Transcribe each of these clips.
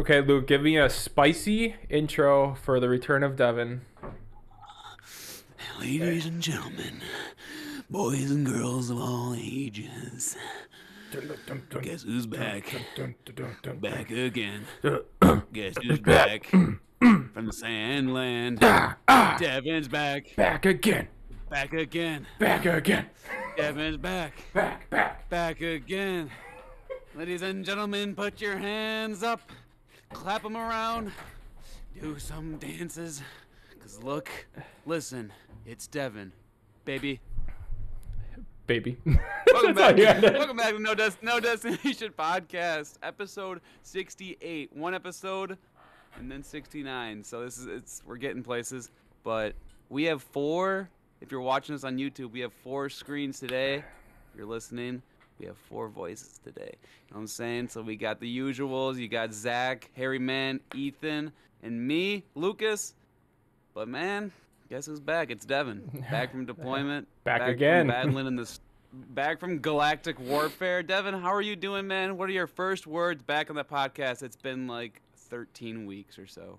Okay, Luke, give me a spicy intro for the return of Devin. Ladies and gentlemen, boys and girls of all ages, guess who's back? Back again. Guess who's back? From the Sandland. Devin's back. Back again. Back again. Back again. Devin's back. Back again. Ladies and gentlemen, put your hands up. Clap them around. Do some dances. Because look, listen, it's Devin. Baby. Welcome back to No Destination Podcast, episode 68. One episode and then 69. So we're getting places. But we have 4. If you're watching us on YouTube, we have 4 screens today. If you're listening, we have 4 voices today. You know what I'm saying? So we got the usuals. You got Zach, Harry Man, Ethan, and me, Lucas. But man, guess who's back? It's Devin. Back from deployment. Back again. From battling in this. Back from galactic warfare. Devin, how are you doing, man? What are your first words back on the podcast? It's been like 13 weeks or so.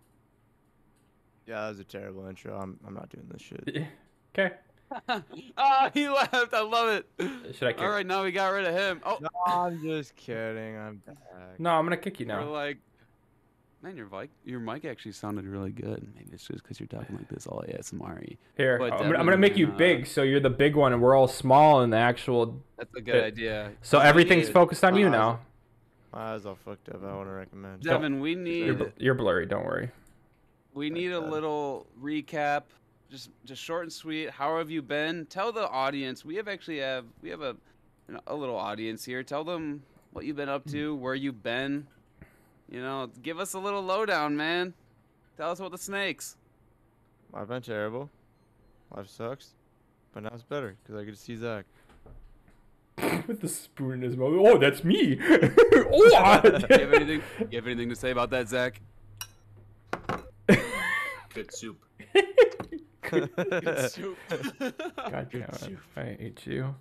Yeah, that was a terrible intro. I'm not doing this shit. Okay. He left. I love it. Should I kick? All right, now we got rid of him. Oh, No, I'm just kidding. I'm back. No, I'm gonna kick you we're now. like, man, your mic actually sounded really good. Maybe it's just because you're talking like this all ASMR-y. Here, But I'm gonna make you big, so you're the big one, and we're all small in the actual. That's a good idea. So everything's focused on you now. My eyes all fucked up. I want to recommend. Devin, we need You're blurry. Don't worry. a little recap. Just short and sweet. How have you been? Tell the audience. We have a little audience here. Tell them what you've been up to, where you've been. You know, give us a little lowdown, man. Tell us about the snakes. I've been terrible. Life sucks, but now it's better because I get to see Zach. With the spoon in his mouth. Oh, that's me. Oh. You have anything to say about that, Zach? Good soup. Good soup. God damn it. I hate you.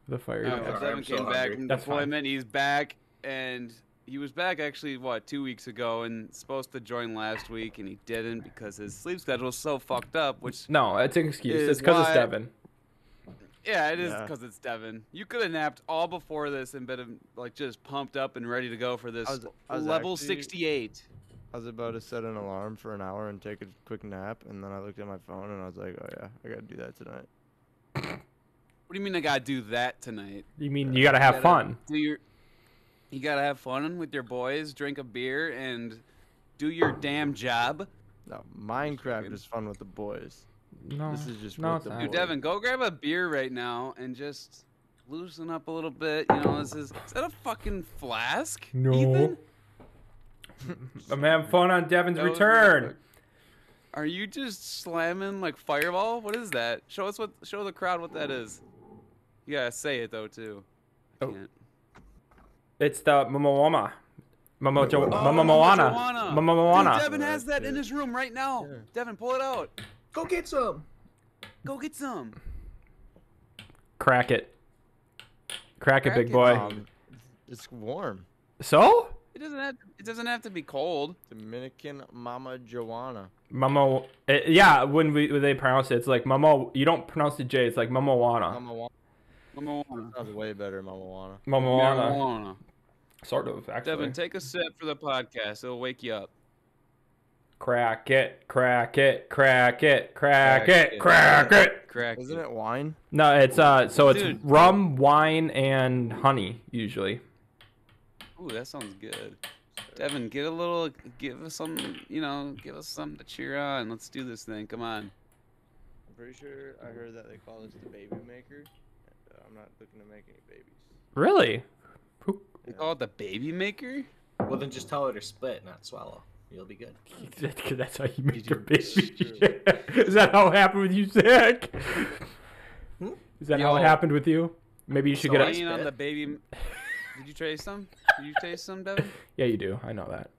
The fire. Well, sorry, Devin I'm so came back hungry. from That's fine. deployment. He's back, and he was back actually 2 weeks ago, and supposed to join last week, and he didn't because his sleep schedule was so fucked up. Which No, it's an excuse. Is It's because it's why- Devin. yeah, it is Yeah. because it's Devin. You could have napped all before this and been like just pumped up and ready to go for this I was level actually- 68. I was about to set an alarm for an hour and take a quick nap, and then I looked at my phone and I was like, oh yeah, I gotta do that tonight. What do you mean I gotta do that tonight? You mean you gotta have fun? You gotta have fun with your boys, drink a beer, and do your damn job. No, Minecraft is fun with the boys. No. This is just no, with it's the not. Dude, boys. Devin, go grab a beer right now and just loosen up a little bit. You know, is that a fucking flask? No. Ethan? I'm having fun on Devin's That was return. really quick. Are you just slamming like fireball? What is that? Show the crowd what that is. You gotta say it though too. I Oh. can't. It's the Momoana. Moana. Dude, Moana. Devin has that in his room right now. Yeah. Devin, pull it out. Go get some. Go get some. Crack it. Crack it, Crack big it. boy. It's warm. So? It doesn't have to be cold. Dominican Mama Joanna. Momo. Yeah, when they pronounce it, it's like Momo. You don't pronounce the J. It's like Momoana. Mama Moana. Sounds way better, Mama Wana. Momoana. Moana. Sort of, actually. Devin, take a sip for the podcast. It'll wake you up. Crack it. Crack it. Crack it. Crack Crack it. it. Crack it. Correct. Isn't it wine? No, it's so it's Dude. rum, wine, and honey usually. Ooh, that sounds good. Devin, give us something to cheer on. Let's do this thing. Come on. I'm pretty sure I heard that they call this the baby maker. And, I'm not looking to make any babies. Really? They call it the baby maker? Well, then just tell her to spit, not swallow. You'll be good. That's how you make Did your you- baby. Is that how it happened with you, Zach? Hmm? Is that how it Yo. happened with you? Maybe you should get So a. Staying on spit. the baby. Did you taste some? Did you taste some, Devin? Yeah, you do. I know that.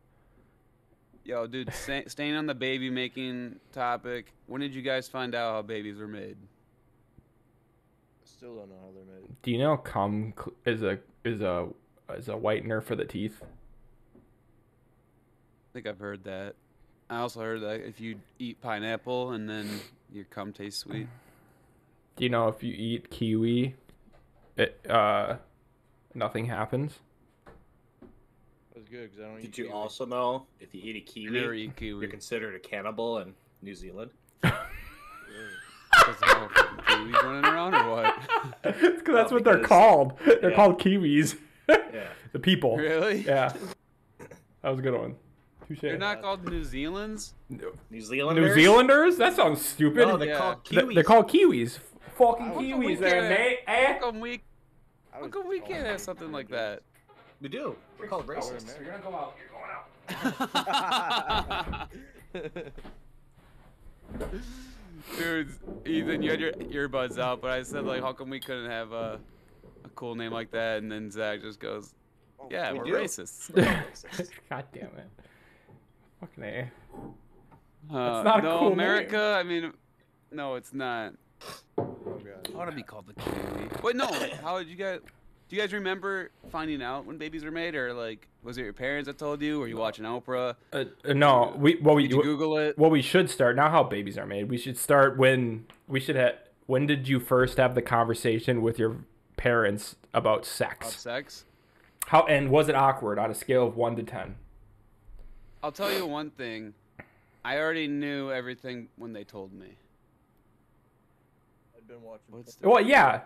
Yo, dude, staying on the baby making topic. When did you guys find out how babies were made? Still don't know how they're made. Do you know cum is a whitener for the teeth? think I've heard that. I also heard that if you eat pineapple and then your cum tastes sweet. Do you know if you eat kiwi, nothing happens? That's good because I don't eat Did you kiwi. also know if you eat a I never kiwi, eat kiwi. you're considered a cannibal in New Zealand? Because all fucking kiwis running around or what? It's 'cause that's No, what they're because- called. They're yeah. called kiwis. Yeah. The people. Really? Yeah. That was a good one. Touche. They're not called New Zealand's? New Zealanders? New Zealanders? That sounds stupid. No, they're Yeah. called They're- Kiwis. They're called kiwis. Fucking How come kiwis we there, can't- mate. How Eh? come we, I how was come we just can't calling have something like that? We do. We're called racist. American. You're gonna go out. You're going out. Dude, Ethan, you had your earbuds out, but I said, like, how come we couldn't have a cool name like that? And then Zach just goes, yeah, We we're do. racists. We're called racist. God damn it. Fucking A. That's not a no, cool America, I mean, no, it's not. Oh, God. I want to be called the kiwi. Wait, no, how did you guys... Do you guys remember finding out when babies were made, or like, was it your parents that told you? Were you watching Oprah? No, Did you Google it? What we should start, not how babies are made. We should start when when did you first have the conversation with your parents about About sex? sex? How and was it awkward on a scale of 1 to 10? I'll tell you one thing. I already knew everything when they told me. I've been watching. What's the... Well, yeah.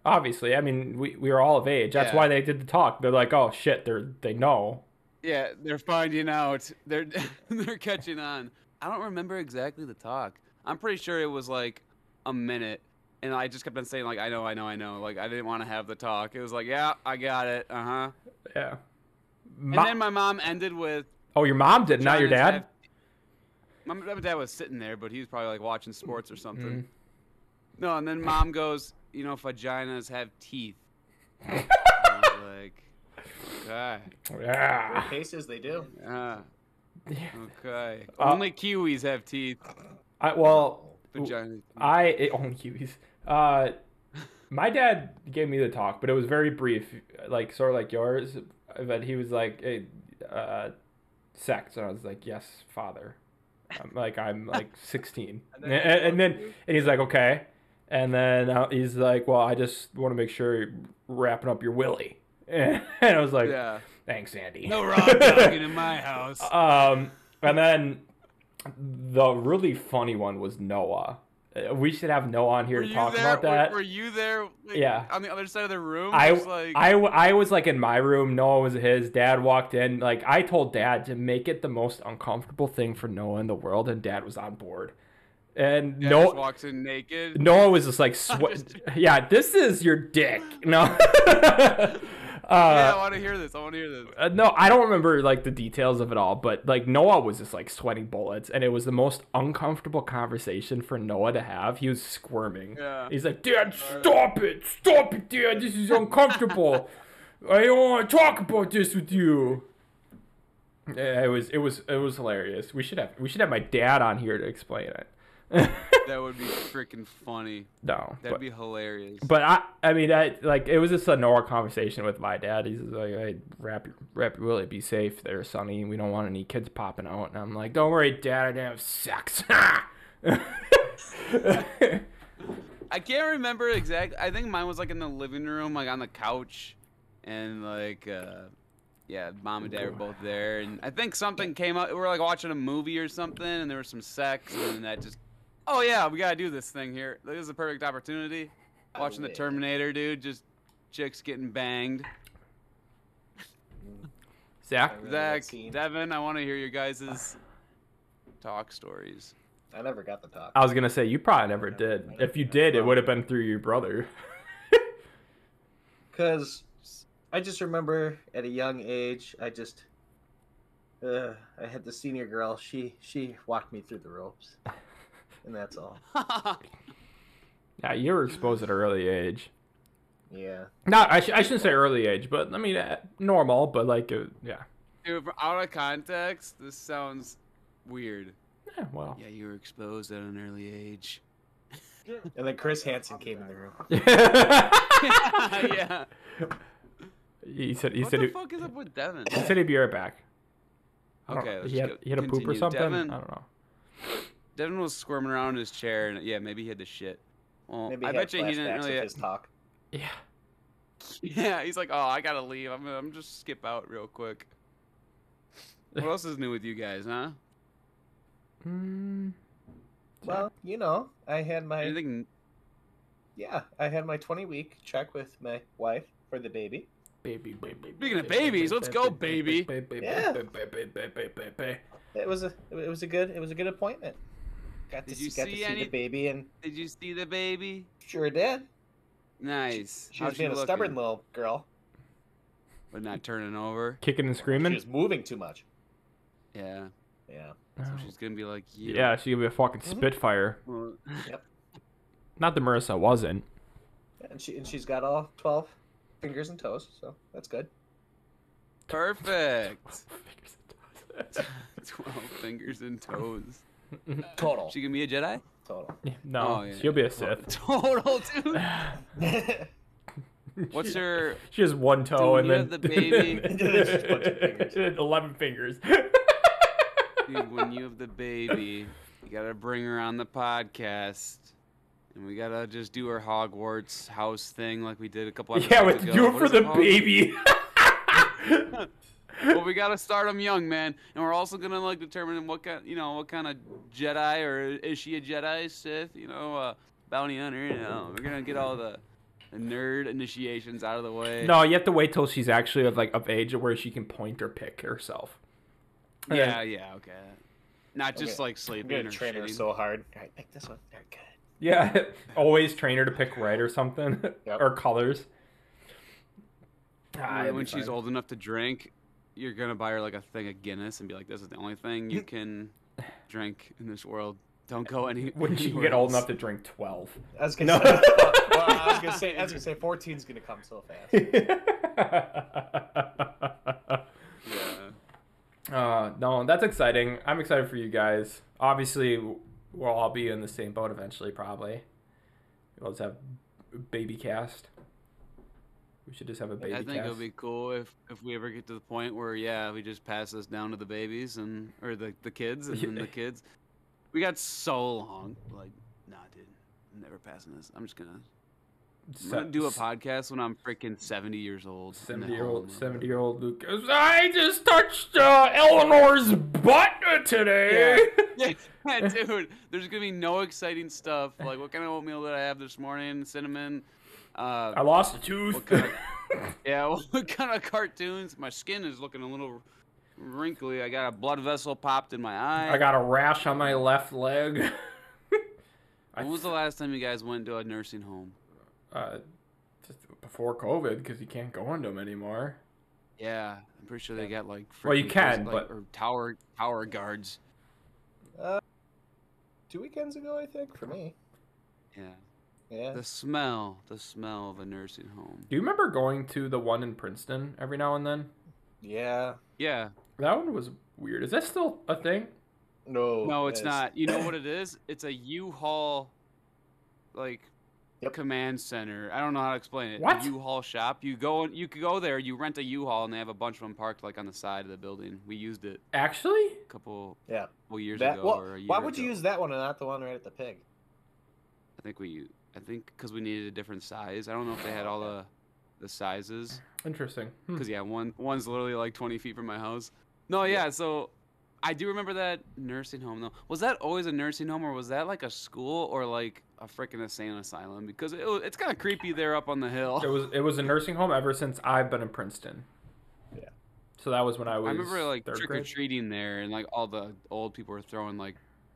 Obviously, I mean, we were all of age. That's Yeah. why they did the talk. They're like, "Oh shit, they know." Yeah, they're finding out. They're they're catching on. I don't remember exactly the talk. I'm pretty sure it was like a minute, and I just kept on saying like, I know. Like I didn't want to have the talk. It was like, yeah, I got it. Uh-huh. Yeah. And then my mom ended with, Oh, your mom did, not your "Vaginas dad? have-" My dad was sitting there, but he was probably like watching sports or something. No, and then mom goes, you know, vaginas have teeth. I was like, okay. In Yeah. cases, they do. Okay. Only kiwis have teeth. Well, Vagina. only Kiwis. My dad gave me the talk, but it was very brief, like sort of like yours. But he was like, "Hey, sex," and I was like, "Yes, father." I'm like 16, and then he's like, "Okay," and then he's like, "Well, I just want to make sure you're wrapping up your willy," and I was like, Yeah. "Thanks, Andy." No raw dogging in my house. And then the really funny one was Noah. We should have Noah on here Were to you talk there? about that. Were you there? Like, Yeah. On the other side of the room? I Just like, I was like in my room. Noah was his. Dad walked in. Like I told Dad to make it the most uncomfortable thing for Noah in the world, and Dad was on board. And yeah, Noah just walks in naked. Noah was just like, yeah, this is your dick. No. Yeah, I want to hear this. No, I don't remember like the details of it all, but like Noah was just like sweating bullets, and it was the most uncomfortable conversation for Noah to have. He was squirming. Yeah. He's like, "Dad, stop it, Dad. This is uncomfortable. I don't want to talk about this with you." Yeah, it was hilarious. We should have my dad on here to explain it. That would be freaking funny. No, That'd be hilarious. But I mean, it was just a normal conversation with my dad. He's like, "Hey, wrap your willy, be safe there, Sonny. We don't want any kids popping out." And I'm like, "Don't worry, Dad, I didn't have sex." I can't remember exactly. I think mine was like in the living room, like on the couch, and like, yeah, mom and dad were both there, and I think something came up. We were like watching a movie or something, and there was some sex, and then that just. Oh yeah, we gotta do this thing here. This is a perfect opportunity. Watching the yeah. Terminator, dude. Just chicks getting banged. Zach, Remember Zach, that scene? Devin, I want to hear your guys' talk stories. I never got the talk. I was gonna say you probably never did. If you did, it would have been through your brother. Because I just remember at a young age, I had the senior girl. She walked me through the ropes, and that's all. Yeah, you were exposed at an early age. Yeah. Not, I shouldn't say early age, but I mean normal. But like, yeah. Dude, out of context, this sounds weird. Yeah, well. Yeah, you were exposed at an early age. And then Chris Hansen came in the room. Yeah. He said What the fuck is up with Devin? he said he'd be right back. Okay, let's He had a poop or continue. something. Devin, I don't know. Devin was squirming around in his chair, and yeah, maybe he had to shit. Well, Maybe I he had bet you he didn't flashbacks really. of his talk. Yeah. Yeah, he's like, oh, I gotta leave. I'm just skip out real quick. What else is new with you guys, huh? Well, I had my Anything? I had my 20-week check with my wife for the baby. Baby. Speaking of babies, let's go, baby. Yeah. It was a good appointment. Got to see the baby, and Did you see the baby? sure did. Nice. She was being a stubborn little girl. But not turning over. Kicking and She screaming. was moving too much. Yeah. Yeah. So she's gonna be like you. Yeah, she's gonna be a fucking spitfire. Well, Not that Marissa wasn't. And she's got all 12 fingers and toes, so that's good. Perfect. 12 fingers and toes. Total. She gonna be a Jedi? Total. No, Oh, yeah. she'll be a Sith. Total, dude. What's her? She has one toe Dude, and you then have the baby. There's just a bunch of fingers. 11 fingers. Dude, when you have the baby, you gotta bring her on the podcast. And we gotta just do her Hogwarts house thing like we did a couple episodes Yeah, ago. we do it What for is the called? baby. Well, we gotta start them young, man. And we're also gonna like determine what kind of Jedi, or is she a Jedi, Sith, bounty hunter. We're gonna get all the nerd initiations out of the way. No, you have to wait till she's actually of age where she can point or pick herself. Yeah, okay. Not just like I'm sleeping gonna or train her shitting. so hard. All right, pick this one. Very good. Yeah, always train her to pick right or something. Yep. Or colors. When she's old enough to drink, you're gonna buy her like a thing of Guinness and be like, "This is the only thing you can drink in this world. Don't go When she can anywhere get old else." enough to drink 12. I was gonna say, I was gonna say 14's gonna come so fast. Yeah. No, that's exciting. I'm excited for you guys. Obviously, we'll all be in the same boat eventually, probably. We'll just have baby cast. We should just have a baby I think cast. it would be cool if we ever get to the point where we just pass this down to the babies or the kids and then the kids. We got so long. Like, nah, dude, I'm never passing this. I'm gonna do a podcast when I'm freaking 70 years old. 70-year-old Lucas. I just touched Eleanor's butt today. Yeah, dude. There's gonna be no exciting stuff. Like, what kind of oatmeal did I have this morning? Cinnamon. I lost a tooth. What kind of cartoons? My skin is looking a little wrinkly. I got a blood vessel popped in my eye. I got a rash on my left leg. When was the last time you guys went to a nursing home? Just before COVID, because you can't go into them anymore. Yeah, I'm pretty sure they got like. Well, you freaking can, like, but or tower guards. 2 weekends ago, I think, for me. Yeah. Yeah. The smell of a nursing home. do you remember going to the one in Princeton every now and then? Yeah. Yeah. That one was weird. Is that still a thing? No, it's not. You know what it is? It's a U-Haul, like, command center. I don't know how to explain it. What? A U-Haul shop. You could go there. You rent a U-Haul, and they have a bunch of them parked like on the side of the building. We used it Actually? a couple years That, ago well, or a year why would you ago. use that one and not the one right at the pig? I think because we needed a different size. I don't know if they had all the sizes. Interesting. Because one's literally like 20 feet from my house. No, yeah. So I do remember that nursing home though. Was that always a nursing home, or was that like a school, or like a freaking insane asylum? Because it's kind of creepy there up on the hill. It was a nursing home ever since I've been in Princeton. Yeah. So that was when I was. I remember like third trick or grade. treating there, and like all the old people were throwing like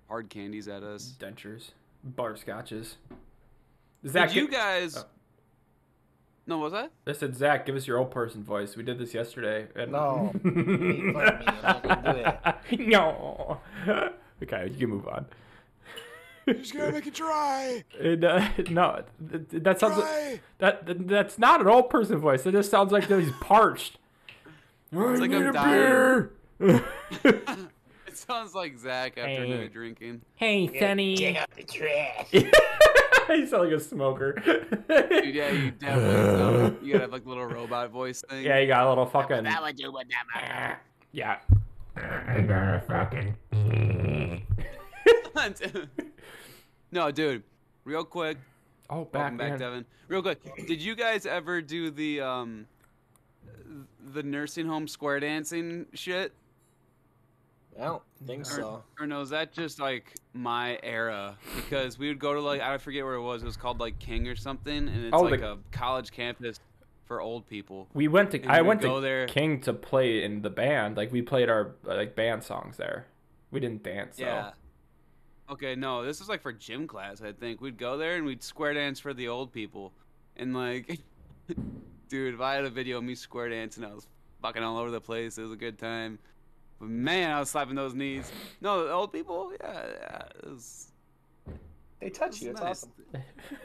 hard candies at us. Dentures, butterscotches. Did you guys? Oh. No, was that? I said, Zach, give us your old person voice. We did this yesterday. And... No. Make fun of me. I'm not gonna do it. No. Okay, you can move on. You're just gonna make it dry. No, that sounds like, that's not an old person voice. It just sounds like that he's parched. It's like I'm a dying. beer. It sounds like Zach after Hey. drinking. Hey, Sonny. Take out the trash. You sound like a smoker. Dude, yeah, you definitely don't. You gotta have like a little robot voice thing. Yeah, you got a little fucking. That would do what that. Yeah. I gotta fucking. No, dude. Real quick. Oh, Welcome back, man. Devin. Real quick. Did you guys ever do the nursing home square dancing shit? I don't think so. Or no, is that just like my era? Because we would go to like I forget where it was. It was called like King or something, and it's like a college campus for old people. We went to. And I we went would go to there. King to play in the band. Like we played our like band songs there. We didn't dance. Yeah. Okay, no, this was like for gym class. I think we'd go there and we'd square dance for the old people, and like, dude, if I had a video of me square dancing, I was fucking all over the place. It was a good time. But man, I was slapping those knees. No, the old people, yeah, it was. They touch you. It's nice. awesome.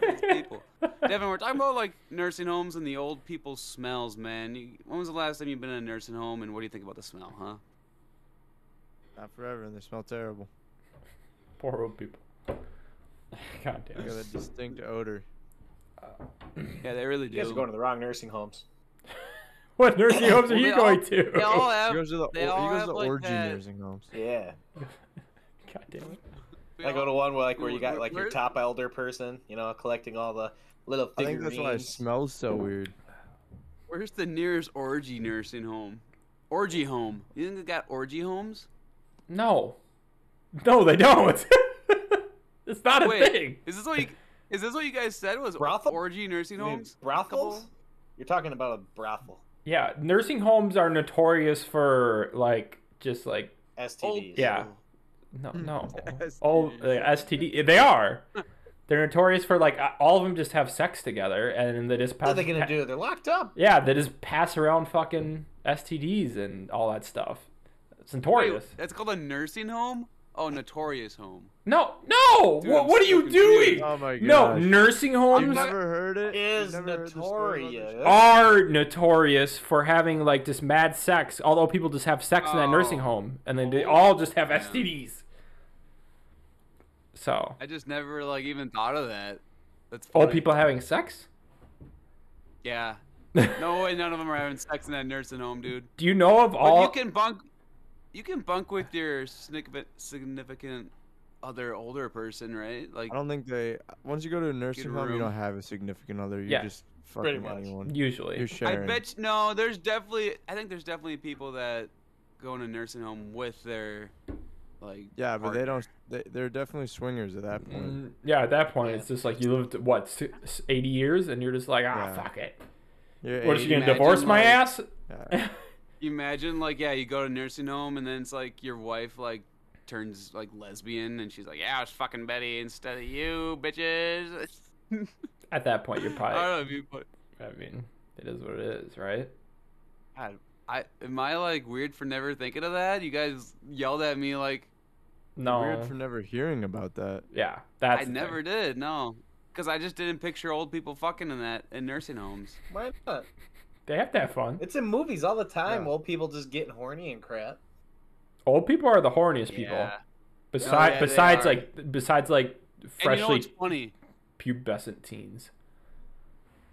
Nice people. Devin, we're talking about like nursing homes and the old people's smells, man. When was the last time you've been in a nursing home, and what do you think about the smell, huh? Not forever, and they smell terrible. Poor old people. God damn They got a it. distinct odor. Yeah, they really You guys do. are going to the wrong nursing homes. What nursing homes are Well, you they going all- to? They all He have. goes to the, They all he goes have to like orgy that. nursing homes. Yeah. God damn it. I go to one where you got Where- like your where- top elder person, collecting all the little I figurines. think that's why it smells so weird. Where's the nearest orgy nursing home? Orgy home. You think they got orgy homes? No. No, they don't. It's not a Wait, thing. is this what you guys said was Brothel? orgy nursing You mean homes? brothels? Couple- You're talking about a brothel. Yeah, nursing homes are notorious for like just like STDs. yeah. No. STDs. Oh, STD. They are. They're notorious for like all of them just have sex together and then they just What pass. are they gonna do? They're locked up. Yeah, they just pass around fucking STDs and all that stuff. It's Wait, notorious. that's called a nursing home? Oh, notorious home. No. Dude, What I'm are you so doing? confused. Oh my god. No, nursing You've homes never heard it? Is You've never heard the story about this? notorious. are notorious for having like just mad sex. Although people just have sex in that nursing Oh. home, and then they all just have STDs. So I just never like even thought of that. That's funny. old people having sex. Yeah. No way, none of them are having sex in that nursing home, dude. Do you know of But all? you can bunk with your significant other older person, right? Like I don't think they. Once you go to a nursing home, you room. don't have a significant other. You're Yeah, just pretty fucking much. anyone. Usually, You're I sharing. bet no, there's definitely people that go in a nursing home with their like Yeah, but they partner. don't. They're definitely swingers at that point. Yeah, at that point, Yeah. it's just like you lived what 80 years, and you're just like, Yeah. fuck it. You're What is she gonna Imagine, divorce my like- ass? Yeah. You imagine like yeah, you go to nursing home and then it's like your wife like turns like lesbian and she's like yeah, it's fucking Betty instead of you, bitches. At that point, you're I probably. don't know if you put. I mean, it is what it is, right? God, am I like weird for never thinking of that? You guys yelled at me like No. Weird for never hearing about that. Yeah, that's. I the never thing. did. No, because I just didn't picture old people fucking in nursing homes. Why not? They have to have fun. It's in movies all the time. Yeah. Old people just getting horny and crap. Old people are the horniest people. Yeah. Besides, yeah, they besides like And you know freshly what's funny? pubescent teens.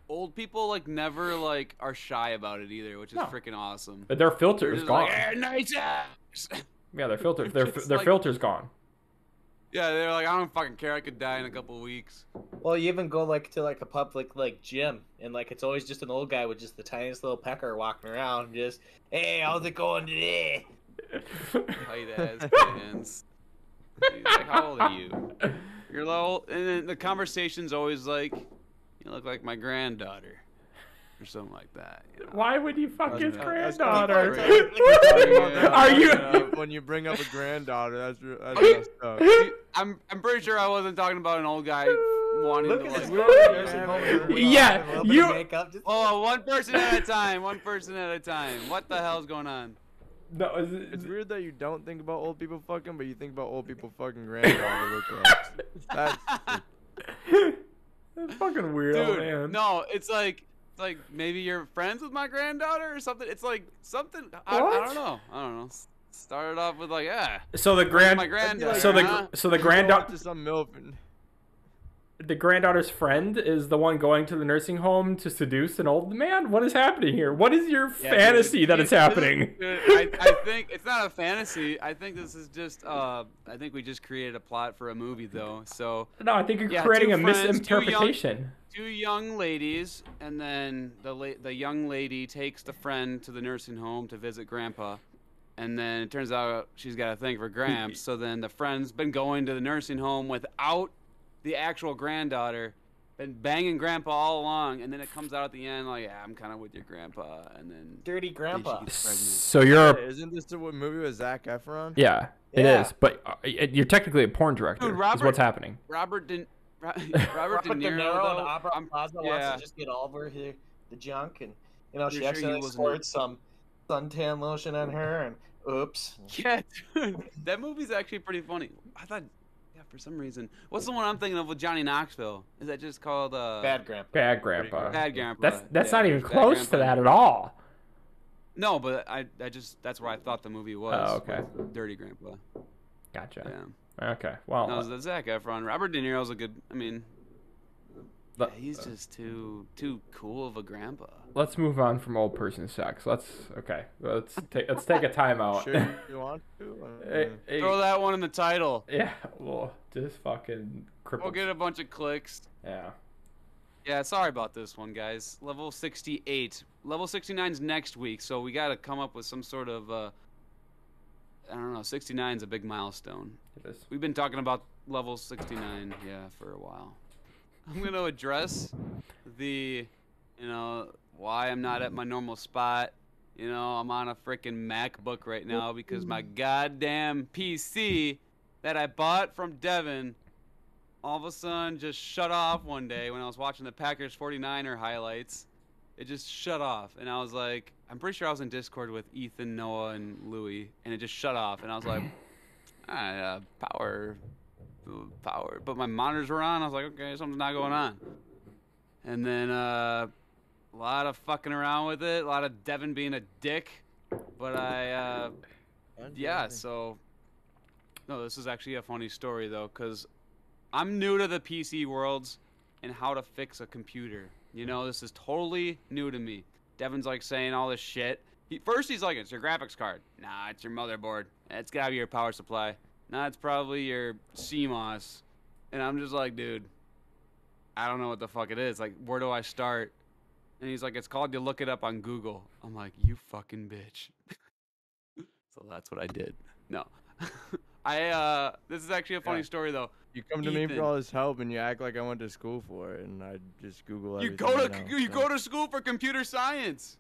Old people like never like are shy about it either, which is No. freaking awesome. But their filter They're is just gone. like, "Eh, nice ass." Yeah, their filter, They're their just their like- filter's gone. Yeah, they're like, I don't fucking care. I could die in a couple weeks. Well, you even go like to like a public like gym, and like it's always just an old guy with just the tiniest little pecker walking around, just hey, how's it going today? Tight ass pants. He's like, how old are you? You're low, and then the conversation's always like, you look like my granddaughter, or something like that. You know? Why would you fuck his That's granddaughter? Yeah. Are you? When you bring up a granddaughter, that's messed up. I'm pretty sure I wasn't talking about an old guy wanting Look to at like. this nursing home. Yeah, A little bit you- of makeup, just- Oh, one person at a time. One person at a time. What the hell's going on? No, It's weird that you don't think about old people fucking, but you think about old people fucking granddaughter lookalikes. That's That's fucking weird, Dude, man. no, it's like maybe you're friends with my granddaughter or something. It's like something. I What? don't know. Started off with like, yeah. So the My grand, granddaughter. so huh? the you go up granddaughter. to some milf and the granddaughter's friend is the one going to the nursing home to seduce an old man? What is happening here? What is your fantasy dude, that it's happening? Dude, I think it's not a fantasy. I think this is just I think we just created a plot for a movie though. So No, I think you're yeah, creating two a friends, misinterpretation. Two young ladies, and then the young lady takes the friend to the nursing home to visit grandpa. And then it turns out she's got a thing for Gramps. So then the friend's been going to the nursing home without the actual granddaughter, been banging grandpa all along. And then it comes out at the end like, yeah, I'm kind of with your grandpa. And then Dirty grandpa. she gets pregnant. So you're Isn't this the movie with Zac Efron? yeah, it Yeah. is. But you're technically a porn director. Dude, is what's happening. Robert De Robert Niro, De Niro though, and Aubrey Plaza wants yeah. to just get all over the junk, and she Pretty sure he accidentally wasn't squirts some suntan lotion on her, and oops. Yeah, dude, that movie's actually pretty funny. I thought, yeah, for some reason, what's the one I'm thinking of with Johnny Knoxville? Is that just called Bad grandpa. Bad grandpa. Bad Grandpa? That's Yeah, not even Bad close to Grandpa. that at all. No, but I just that's where I thought the movie was. Oh, okay. with Dirty Grandpa. Gotcha. Yeah. Okay. Well, No, the Zac Efron. Robert De Niro's a good. I mean, But- he's just too cool of a grandpa. let's move on from old person sex. Let's take a timeout. Sure, you want to? Hey, Throw that one in the title. yeah, well, just fucking crippled. We'll get a bunch of clicks. Yeah. Yeah, sorry about this one, guys. Level 68. Level 69's next week, so we got to come up with some sort of, I don't know, 69's a big milestone. It is. We've been talking about level 69, yeah, for a while. I'm going to address why I'm not at my normal spot. I'm on a freaking MacBook right now because my goddamn PC that I bought from Devin all of a sudden just shut off one day when I was watching the Packers 49er highlights. It just shut off, and I was like, I'm pretty sure I was in Discord with Ethan, Noah, and Louie, and it just shut off, and I was like, power, but my monitors were on. I was like, okay, something's not going on. And then a lot of fucking around with it, a lot of Devin being a dick, but so no, this is actually a funny story though, because I'm new to the PC worlds and how to fix a computer. This is totally new to me. Devin's like saying all this shit. First he's like, it's your graphics card. Nah, it's your motherboard. It's gotta be your power supply. Nah, it's probably your CMOS. And I'm just like, dude, I don't know what the fuck it is. Like, where do I start? And he's like, it's called you look it up on Google. I'm like, you fucking bitch. So that's what I did. No. This is actually a funny story though. You come to me Ethan. for all this help, and you act like I went to school for it, and I just Google You everything. go to school for computer science.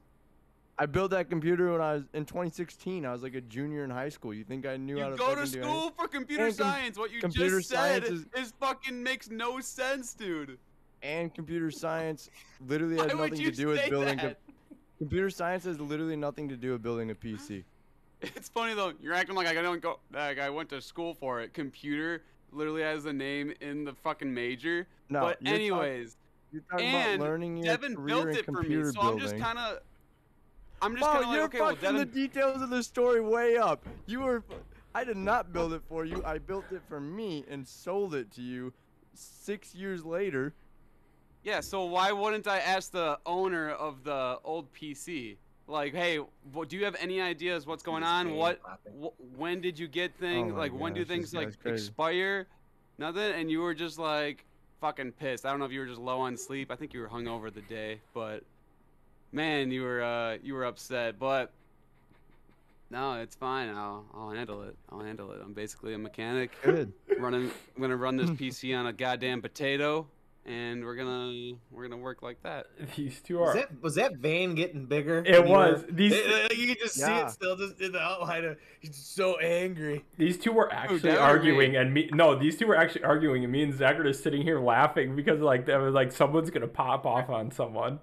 I built that computer when I was in 2016. I was like a junior in high school. You think I knew how You to go to fucking do school for computer And science. What you computer just said science is fucking makes no sense, dude. And computer science literally Why has would nothing you to do with say building that? computer science has literally nothing to do with building a PC. It's funny though. You're acting like I don't go. Like I went to school for it. Computer literally has the name in the fucking major. No, but you're anyways, You're talking and about learning your Devin career built in it for me, computer so building. I'm just kind of Oh, like, you're okay, well, fucking the Devin. details of the story way up. I did not build it for you. I built it for me and sold it to you 6 years later. Yeah, so why wouldn't I ask the owner of the old PC? Like, hey, do you have any ideas what's going on? When did you get things? Oh my Like, when do gosh, things this like guy's crazy. expire? Nothing. And you were just like fucking pissed. I don't know if you were just low on sleep. I think you were hungover the day, but man, you were upset. But no, it's fine. I'll handle it. I'm basically a mechanic. Good. I'm gonna run this PC on a goddamn potato, and we're gonna work like that. These two are. Was that vein getting bigger? It when you was. were- These You can just see Yeah. it still, just in the outline of. He's so angry. these two were actually that or arguing, me? and me. No, these two were actually arguing, and me and Zach are just sitting here laughing because like that was like someone's gonna pop off on someone.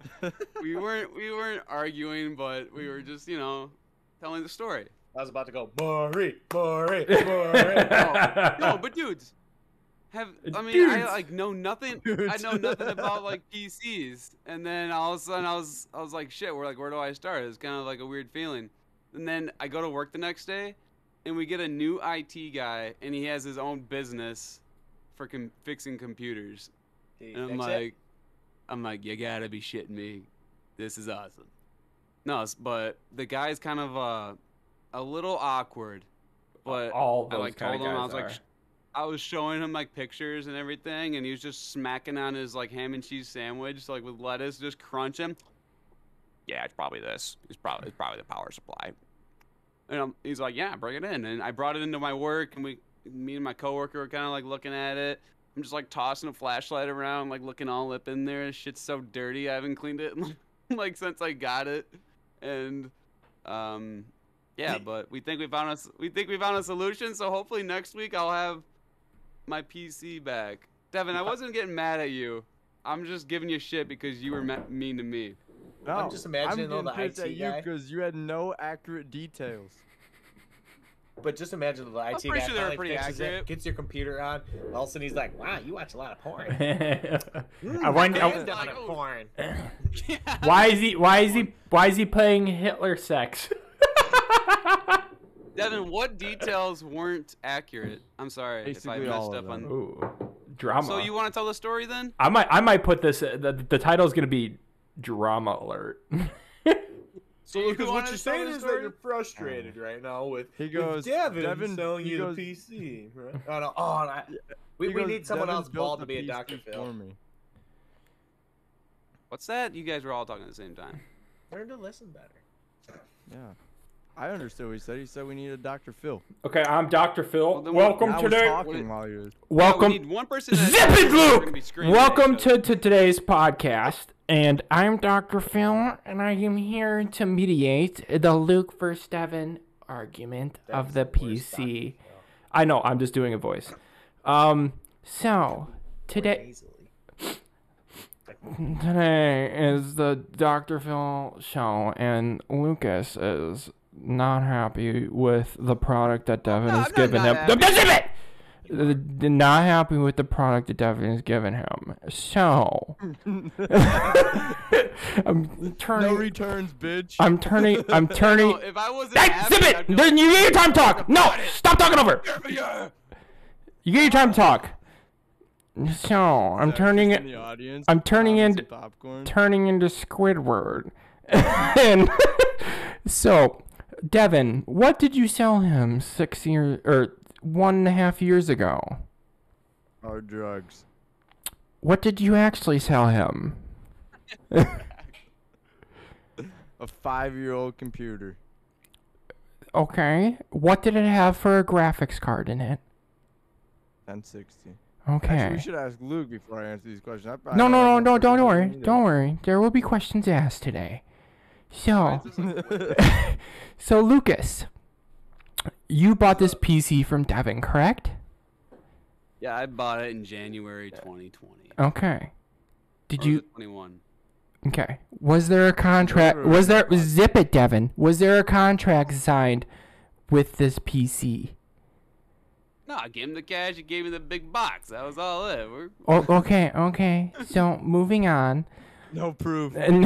We weren't arguing, but we were just telling the story. I was about to go, Maury. No, but dudes, I Dudes. know nothing. I Dudes. know nothing about like PCs, and then all of a sudden I was like, shit. Where do I start? It's kind of like a weird feeling. And then I go to work the next day, and we get a new IT guy, and he has his own business for fixing computers. Did he And fix it? I'm like, you gotta be shitting me. This is awesome. No, but the guy's kind of a little awkward. But All I those like kind told of him, I guys was like, I was showing him like pictures and everything, and he was just smacking on his like ham and cheese sandwich, like with lettuce, just crunching. Yeah, it's probably this. It's probably the power supply. And he's like, yeah, bring it in. And I brought it into my work, and me and my coworker were kind of like looking at it. I'm just like tossing a flashlight around, like looking all up in there. This shit's so dirty. I haven't cleaned it like since I got it. And yeah, but we think we found a solution. So hopefully next week I'll have my PC back. Devin, I wasn't getting mad at you. I'm just giving you shit because you were mean to me. No, I'm just imagining I'm all the pissed IT at you guy. because you had no accurate details. But just imagine the IT pretty guy sure they were finally pretty fixes accurate. it, gets your computer on. All of a sudden he's like, "Wow, you watch a lot of porn." I wonder. Hands down on porn. Why is he playing Hitler sex? Devin, what details weren't accurate? I'm sorry Basically if I all messed of up on. them. Ooh, drama. So you want to tell the story then? I might put this. The title's gonna be drama alert. So Do you Lucas, wanna what you're tell saying the is that story? you're frustrated right now with He goes, with Devin Devin, selling he you goes- the PC. Right? Oh no! Oh, we He goes, need someone "Devin's else built bald the to be a PC Dr. Phil. for me." What's that? You guys were all talking at the same time. Learn to listen better. Yeah. I understood what he said. He said we need a Dr. Phil. Okay, I'm Dr. Phil. Well, then Welcome I was today. talking while you were... Welcome. Yeah, we need one person. at a Zip time, it, or we're gonna Luke! be screaming at Welcome each other. to today's podcast, and I'm Dr. Phil, and I am here to mediate the Luke versus Devin argument of the PC. I know, I'm just doing a voice. So today is the Dr. Phil show, and Lucas is not happy with the product that Devin No, has I'm given not him. happy. Not happy with the product that Devin has given him. So I'm turning. No returns, bitch. I'm turning. No, if I wasn't Hey, happy, zip I'd it! be Then you get your time to talk. No, stop talking over. Yeah. You get your time to talk. So I'm Zach turning is it. in the audience, I'm turning pounding into some popcorn. turning into Squidward. And so, Devin, what did you sell him 6 years or 1.5 years ago? Our drugs. What did you actually sell him? A 5-year-old computer. Okay. What did it have for a graphics card in it? 1060. Okay. Actually, we should ask Luke before I answer these questions. I probably No, don't no, have no, no don't freaking worry. clue Don't worry. There will be questions asked today. So, either. so Lucas, you bought this PC from Devin, correct? Yeah, I bought it in January 2020. Okay. Did Or you? was it 21? Okay. Was there a contract? Whatever Was there? it was. Zip it, Devin. Was there a contract signed with this PC? No, I gave him the cash. He gave me the big box. That was all it. Oh, okay, okay. So moving on, No proof. and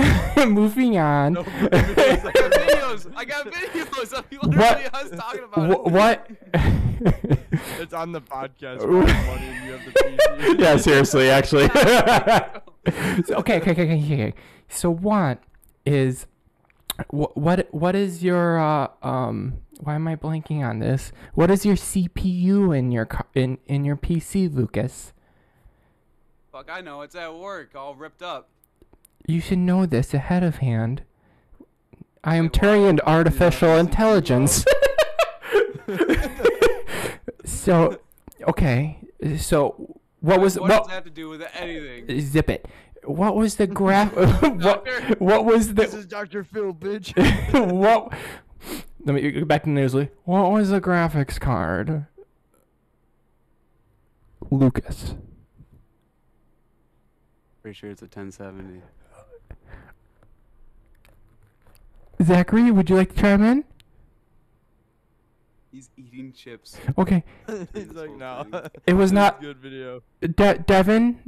moving on. No proof. I got videos. I got videos of literally us talking about it. What? It's on the podcast. Money, and you have the PC. Yeah, seriously, actually. So, okay. So what is what is your why am I blanking on this? What is your CPU in your in your PC, Lucas? Fuck, I know. It's at work, all ripped up. You should know this ahead of hand. I am Wait, why? turning into artificial intelligence. So, okay. So, what was What does that have to do with anything? Zip it. What was the graph? what was This is the Dr. Phil, bitch. what? Let me go back to Newsly. What was the graphics card? Lucas. Pretty sure it's a 1070. Zachary, would you like to chime in? He's eating chips. Okay. He's like, no. It was This is not good video. Devin.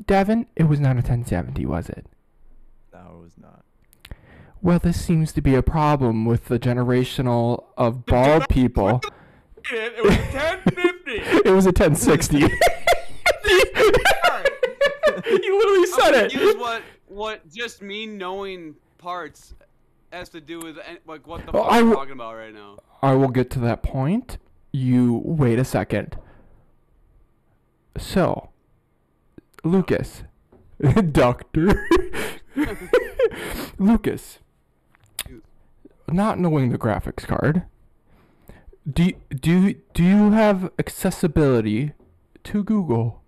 It was not a 1070, was it? No, it was not. Well, this seems to be a problem with the generational of bald people. It was a 1050. It was a 1060. He literally said it. Use what just me knowing parts has to do with like what the fuck I'm talking about right now. I will get to that point. You wait a second. So, Lucas, Doctor, Lucas, not knowing the graphics card, do you have accessibility to Google?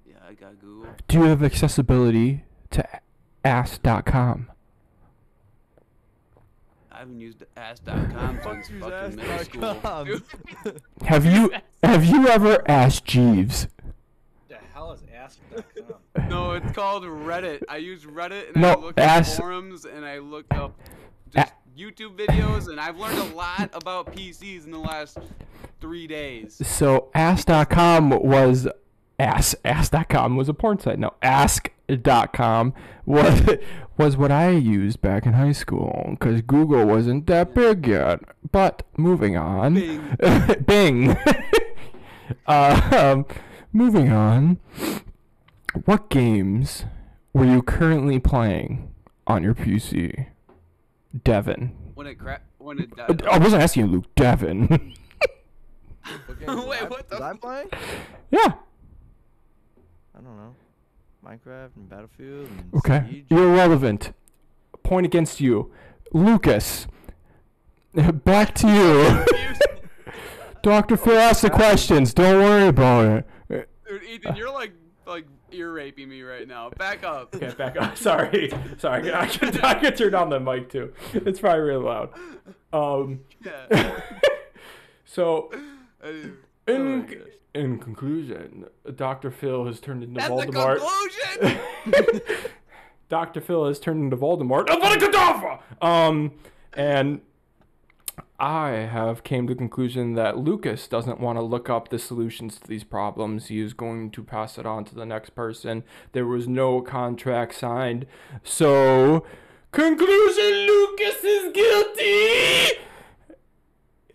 Yeah, I got Google. Do you have accessibility to ask.com? I haven't used ask.com since fucking middle school. Dude. Have you ever asked Jeeves? The hell is ask.com? No, it's called Reddit. I use Reddit and I look up forums and I look up just YouTube videos, and I've learned a lot about PCs in the last 3 days. So ask.com was ask.com was a porn site. No, ask.com was what I used back in high school because Google wasn't that big yet. But moving on. Bing. Bing. Moving on. What games were you currently playing on your PC, Devin? I wasn't asking you, Luke. Devin. Wait, what the? Was I playing? Yeah. I don't know. Minecraft and Battlefield and Okay. Siege. You're irrelevant. Point against you. Lucas. Back to you. Dr. Phil asked the questions. Don't worry about it. Dude, Ethan, you're like ear raping me right now. Back up. Okay, back up. Sorry. I can turn on the mic too. It's probably really loud. Yeah. So, in conclusion, Dr. Phil has turned into That's Voldemort. The conclusion. Dr. Phil has turned into Voldemort. And I have came to the conclusion that Lucas doesn't want to look up the solutions to these problems. He is going to pass it on to the next person. There was no contract signed. So, conclusion, Lucas is guilty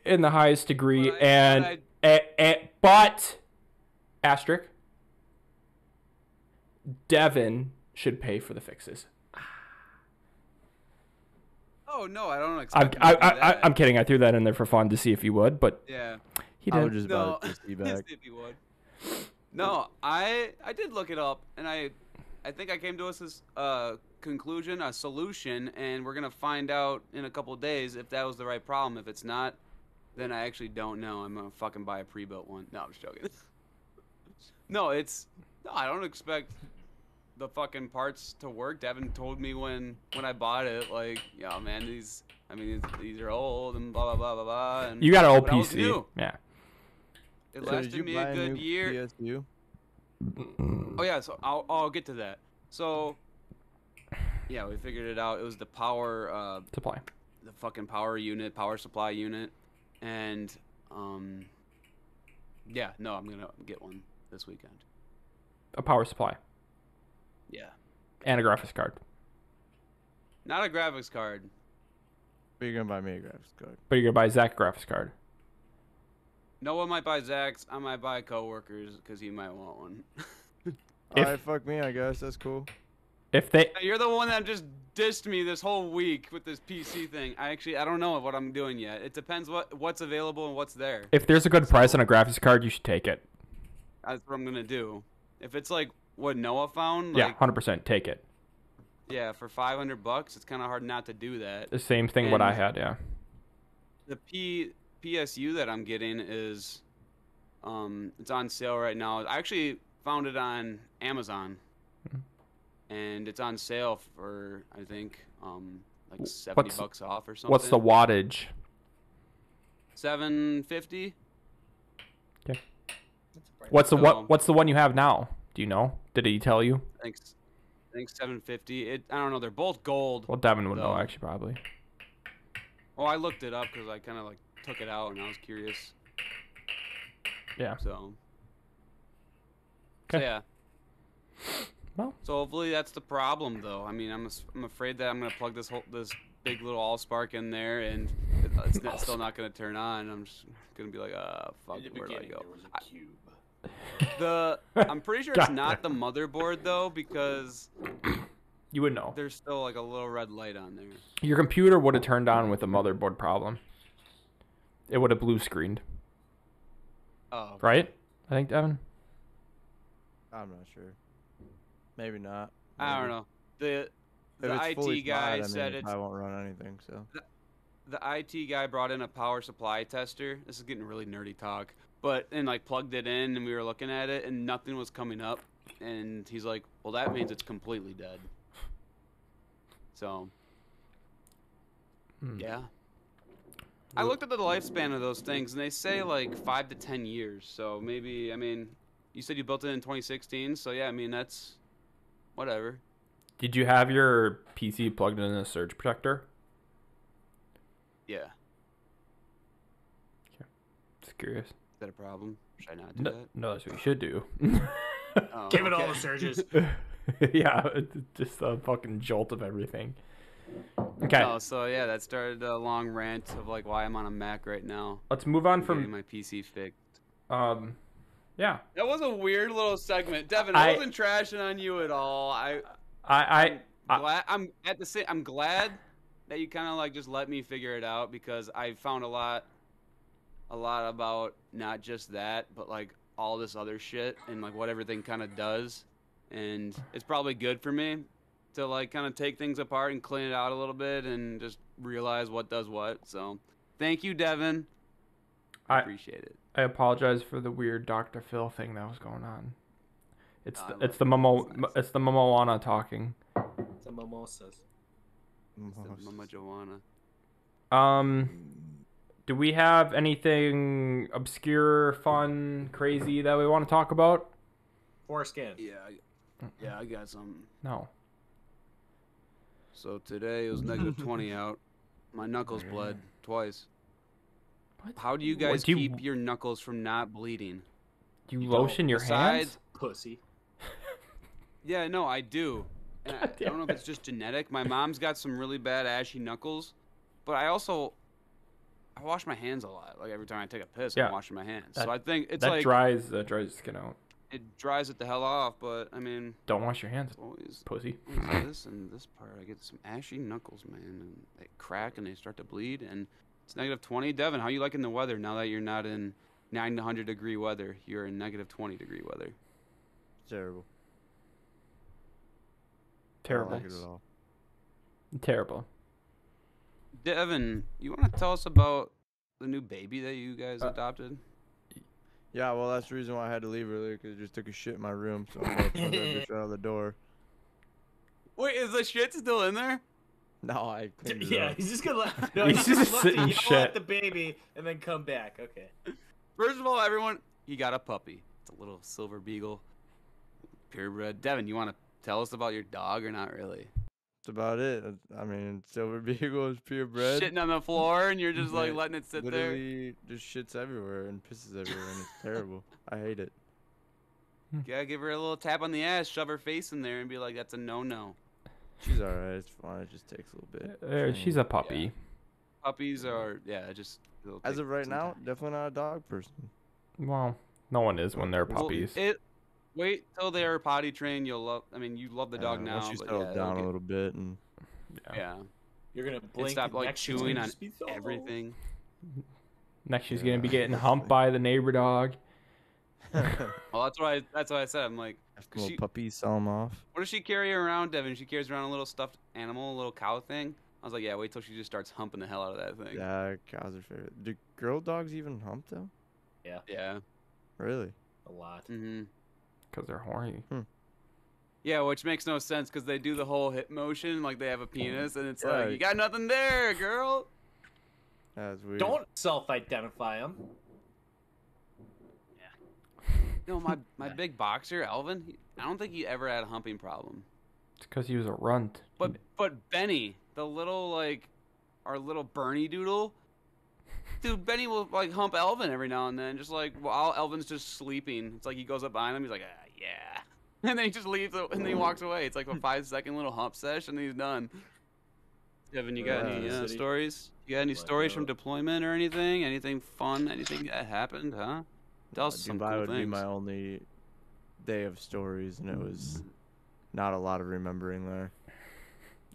in the highest degree. But, asterisk, Devin should pay for the fixes. Oh no, I don't expect. I'm kidding. I threw that in there for fun to see if he would, but yeah, he I didn't. would just buy the PC back. if he would. No, I did look it up, and I think I came to a conclusion, a solution, and we're gonna find out in a couple days if that was the right problem. If it's not, then I actually don't know. I'm gonna fucking buy a pre-built one. No, I'm just joking. No, I don't expect the fucking parts to work. Devin told me when I bought it, like, yeah, man, these are old and blah blah blah blah blah. And You got an old but I was PC. new. Yeah. It So lasted did you me buy a good new year. PSU? Oh yeah, so I'll get to that. So yeah, we figured it out. It was the power Supply. the fucking power supply unit, and yeah, no, I'm gonna get one this weekend. A power supply. Yeah, And a graphics card. not a graphics card. But you're gonna buy me a graphics card. But you're going to buy Zach a graphics card. No one might buy Zach's. I might buy coworkers because he might want one. Alright, fuck me, I guess. That's cool. If they You're the one that just dissed me this whole week with this PC thing. I don't know what I'm doing yet. It depends what's available and what's there. if there's a good price on a graphics card, you should take it. That's what I'm gonna do. If it's like what Noah found, Yeah, like 100% take it. yeah, for $500, it's kind of hard not to do that. The same thing what I And- had, yeah. The PSU that I'm getting is, it's on sale right now. I actually found it on Amazon, and it's on sale for I think like $70 off or something. What's the wattage? 750? Okay. What's the So- what's the one you have now? Do you know? Did he tell you? I think 750. I don't know. They're both gold. Well, Devin would know No. actually probably. Well, I looked it up because I kind of like took it out and I was curious. Yeah. So. Okay. So yeah. Well. So hopefully that's the problem, though. I mean, I'm afraid that I'm gonna plug this big little AllSpark in there and it's still not gonna turn on. I'm just gonna be like, fuck, where do I go? There was a cube. I'm pretty sure it's God not the damn. motherboard though, because You would know. there's still like a little red light on there. Your computer would have turned on with a motherboard problem. It would have blue screened, Oh, right? I think, Devin. I'm not sure. Maybe not. I don't Maybe. know. The If it's IT fully guy fried, said I won't run anything. So. the IT guy brought in a power supply tester. This is getting really nerdy talk, but and like plugged it in, and we were looking at it, and nothing was coming up. And he's like, "Well, that means it's completely dead." So, yeah. I looked at the lifespan of those things, and they say like 5 to 10 years. So maybe, I mean, you said you built it in 2016, so yeah, I mean that's whatever. Did you have your PC plugged in a surge protector? Yeah. Just curious. Is that a problem? Should I not do that? No, that's what you should do. Oh, Give it all okay. the surges. Yeah, it's just a fucking jolt of everything. Okay, No, so yeah, that started a long rant of like why I'm on a Mac right now. let's move on Getting from my PC fixed. yeah. That was a weird little segment, Devin. I I wasn't trashing on you at all. I I'm glad that you kind of like just let me figure it out, because I found a lot about not just that, but like all this other shit and like what everything kind of does, and it's probably good for me to like kind of take things apart and clean it out a little bit and just realize what does what. So, thank you, Devin. I appreciate it. I apologize for the weird Dr. Phil thing that was going on. It's No, it's the Momoana talking. The mimosas. It's the Mama Joanna. Do we have anything obscure, fun, crazy that we want to talk about? Foreskin. Yeah, I got something. No. So today it was negative 20 out. My knuckles bled twice. What? How do you guys What, do you- keep your knuckles from not bleeding? You You lotion don't. your hands? Pussy. Yeah, no, I do. And I don't know if it's just genetic. My mom's got some really bad ashy knuckles, but I wash my hands a lot. Like every time I take a piss, Yeah. I'm washing my hands. That- So I think it's that like dries the skin out. it dries it the hell off. But I mean, Don't wash your hands, it's always pussy. this and this part. I get some ashy knuckles, man, and they crack and they start to bleed. And it's negative 20. Devin, how you liking the weather now that you're not in 900-degree weather? You're in negative 20-degree weather. Terrible. I Terrible. don't like it at all. Terrible. Devin, you want to tell us about the new baby that you guys adopted? Yeah, well, that's the reason why I had to leave earlier, because I just took a shit in my room, so I'm gonna throw that bitch out of the door. Wait, is the shit still in there? No, I cleaned it Yeah, up. he's just gonna let. No, He's he's just just sitting gonna shit. yell at the baby and then come back. Okay. First of all, everyone, he got a puppy. It's a little silver beagle, purebred. Devin, you want to tell us about your dog or not really? That's about it. I mean, Silver Beagle is purebred. Shitting on the floor and you're just like But letting it sit there. Literally just shits everywhere and pisses everywhere, and it's terrible. I hate it. Yeah, give her a little tap on the ass, shove her face in there, and be like, "That's a no-no." She's alright. It's fine. It just takes a little bit. She's a puppy. Puppies are just. As of right now, definitely not a dog person. Well, no one is when they're puppies. Wait till they're potty trained. You'll love. I mean, you love the dog now, Once you but settle yeah, down they'll a little bit, and yeah. You're gonna And blink. stop and like next she's chewing gonna on just be so- everything. Next, she's Yeah, gonna be getting honestly. humped by the neighbor dog. Well, that's why I said I'm like, after little she- puppies sell them off. what does she carry around, Devin? She carries around a little stuffed animal, a little cow thing. I was like, yeah, wait till she just starts humping the hell out of that thing. Yeah, cows are favorite. Do girl dogs even hump though? Yeah. Really? a lot. Mm-hmm. Because they're horny. Yeah, which makes no sense because they do the whole hip motion like they have a penis, and it's Yeah. like, you got nothing there, girl. That's weird. Don't self-identify him. No, my big boxer, Elvin, I don't think he ever had a humping problem. It's because he was a runt. But Benny, the little like, our little Bernie doodle, dude, Benny will like hump Elvin every now and then, just like while Elvin's just sleeping. It's like he goes up behind him, he's like, yeah, and then he just leaves and then he walks away. It's like a 5-second little hump sesh, and he's done. Devin, you got any City. stories? You got any Like, stories from deployment or anything? Anything fun? Anything that happened? Huh? Tell us some Dubai cool would be things. my only day of stories, and it was not a lot of remembering there.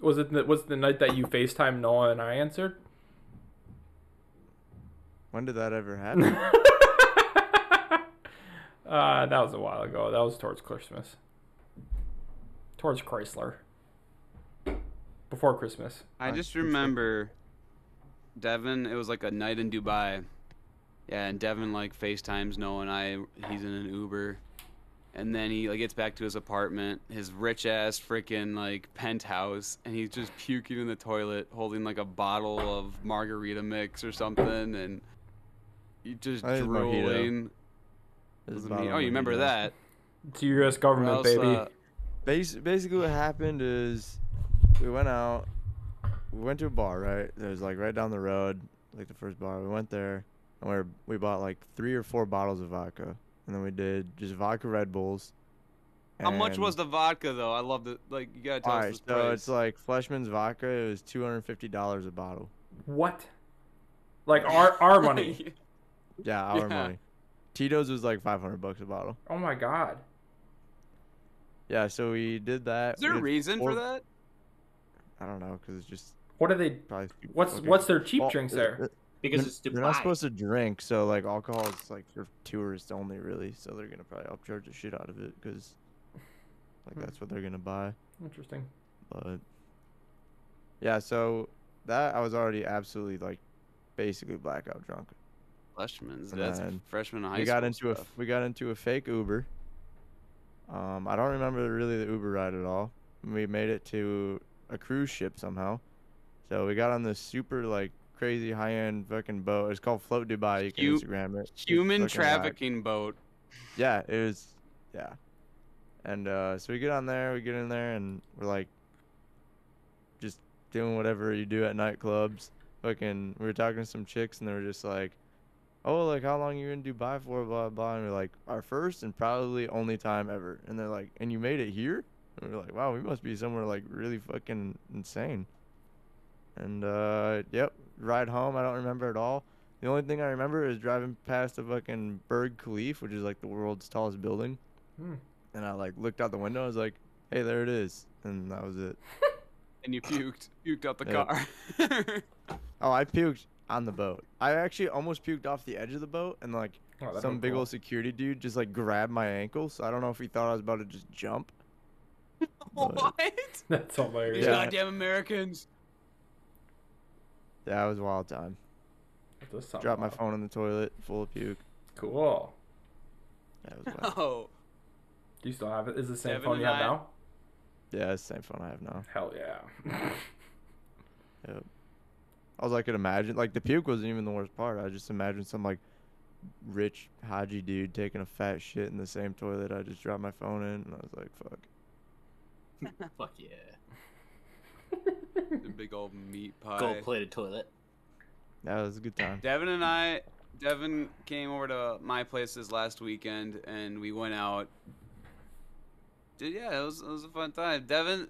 Was it the night that you FaceTime Noah and I answered? When did that ever happen? That was a while ago. That was towards Christmas. Towards Chrysler. Before Christmas. I just remember Devin, it was like a night in Dubai. Yeah, and Devin like FaceTimes Noah and I, he's in an Uber. And then he like gets back to his apartment, his rich ass freaking like penthouse, and he's just puking in the toilet, holding like a bottle of margarita mix or something, and he just That is mojito. drooling. There's a Oh, bottle of you remember mojito. that? It's the U.S. government, Or else, baby. Basically, what happened is we went out. We went to a bar, right? It was like right down the road, like the first bar. We went there, and we bought like 3 or 4 bottles of vodka, and then we did just vodka Red Bulls. How much and- was the vodka though? I love it. Like you gotta tell Alright, us the so price. it's like Fleshman's vodka. It was $250 a bottle. What? Like our money. Yeah, our Yeah. money. Tito's was like $500 a bottle. Oh my god. Yeah, so we did that. Is there We a did reason for 4 that? I don't know, because it's just What are they? probably. stupid. What's Okay. what's their cheap Well, drinks there? Because They're- it's Dubai. They're not supposed to drink, so like alcohol is like for tourists only, really. So they're gonna probably upcharge the shit out of it because like that's what they're gonna buy. Interesting. But yeah, so that I was already absolutely like basically blackout drunk. Fleshman's. And That's then freshman in high We school got into stuff. we got into a fake Uber. I don't remember really the Uber ride at all. We made it to a cruise ship somehow. So we got on this super like crazy high end fucking boat. It's called Float Dubai. You can Hu- Instagram it. It's Human fucking whack. trafficking boat. Yeah, it was. Yeah. And so we get on there, we get in there, and we're like, just doing whatever you do at nightclubs. Fucking, we were talking to some chicks, and they were just like, "Oh, like how long you in Dubai for?" Blah blah. And we're like, "Our first and probably only time ever." And they're like, "And you made it here?" And we're like, "Wow, we must be somewhere like really fucking insane." And yep, ride home. I don't remember at all. The only thing I remember is driving past the fucking Burj Khalifa, which is like the world's tallest building. Hmm. And I like looked out the window. I was like, "Hey, there it is," and that was it. And you puked out the Yep. car. Oh, I puked on the boat. I actually almost puked off the edge of the boat, and like Oh, that'd some be big cool. old security dude just like grabbed my ankle. So I don't know if he thought I was about to just jump. What? That's These hilarious. Yeah. goddamn Americans. Yeah, it was a wild time. That does sound Dropped my wild. phone in the toilet, full of puke. Cool. Yeah, it was wild. Oh. Do you still have it? Is it the same Devin phone you and have I- now? Yeah, it's the same phone I have now. Hell yeah. Yep. All I could imagine, like the puke wasn't even the worst part. I just imagined some like rich Haji dude taking a fat shit in the same toilet I just dropped my phone in, and I was like, "Fuck." Fuck yeah. The big old meat pie. Gold plated toilet. That was a good time. Devin came over to my place this last weekend, and we went out. Dude, yeah, it was a fun time. Devin,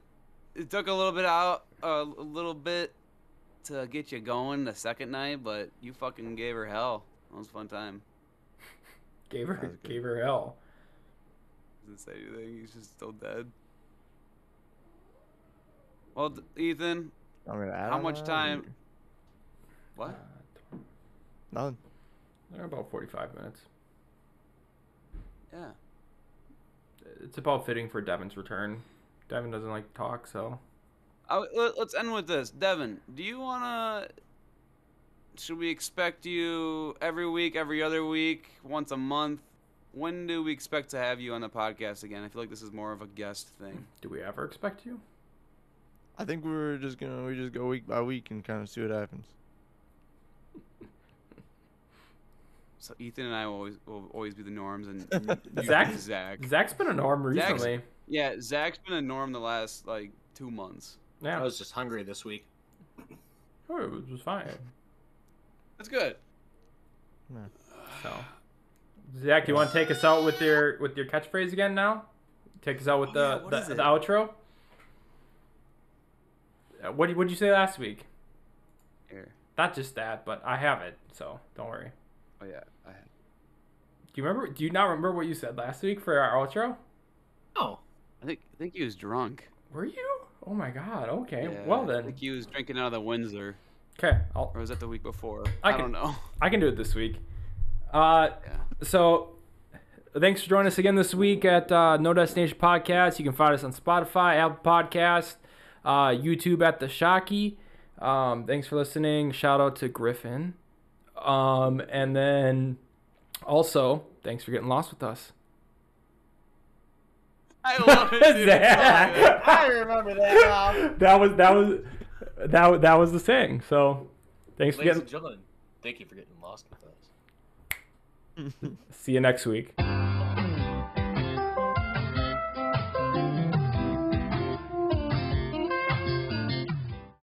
it took a little bit to get you going the second night, but you fucking gave her hell. It was a fun time. Gave That was her good. gave her hell. Doesn't say anything. He's just still dead. Well, Ethan, I'm gonna add how on much that, time? or- What? Nothing. They're about 45 minutes. Yeah. It's about fitting for Devin's return. Devin doesn't like to talk, so Let's end with this. Devin, do you wanna? Should we expect you every week, every other week, once a month? When do we expect to have you on the podcast again? I feel like this is more of a guest thing. do we ever expect you? I think we just go week by week and kind of see what happens. So Ethan and I will always be the norms, and you Zach- be Zach. Zach's been a norm Zach's- recently. Yeah, Zach's been a norm the last like 2 months. Yeah. I was just hungry this week. Oh, it was fine. That's good. So, Zach, you want to take us out with your catchphrase again now? Take us out with yeah, what is the it? outro. What'd you say last week? Here. Not just that, but I have it, so don't worry. Oh yeah. Do you remember? Do you not remember what you said last week for our outro? Oh, I think he was drunk. Were you? Oh my God. Okay. Yeah, Well I then. think he was drinking out of the Windsor. Okay. Or was that the week before? I I can- don't know. I can do it this week. Yeah. So, thanks for joining us again this week at No Destination Podcast. You can find us on Spotify, Apple Podcast, YouTube at The Shocky. Thanks for listening. Shout out to Griffin. And then also, thanks for getting lost with us. I love it. Dude. I remember that now. that was the saying. So, thanks for Ladies getting. and gentlemen, thank you for getting lost with us. See you next week.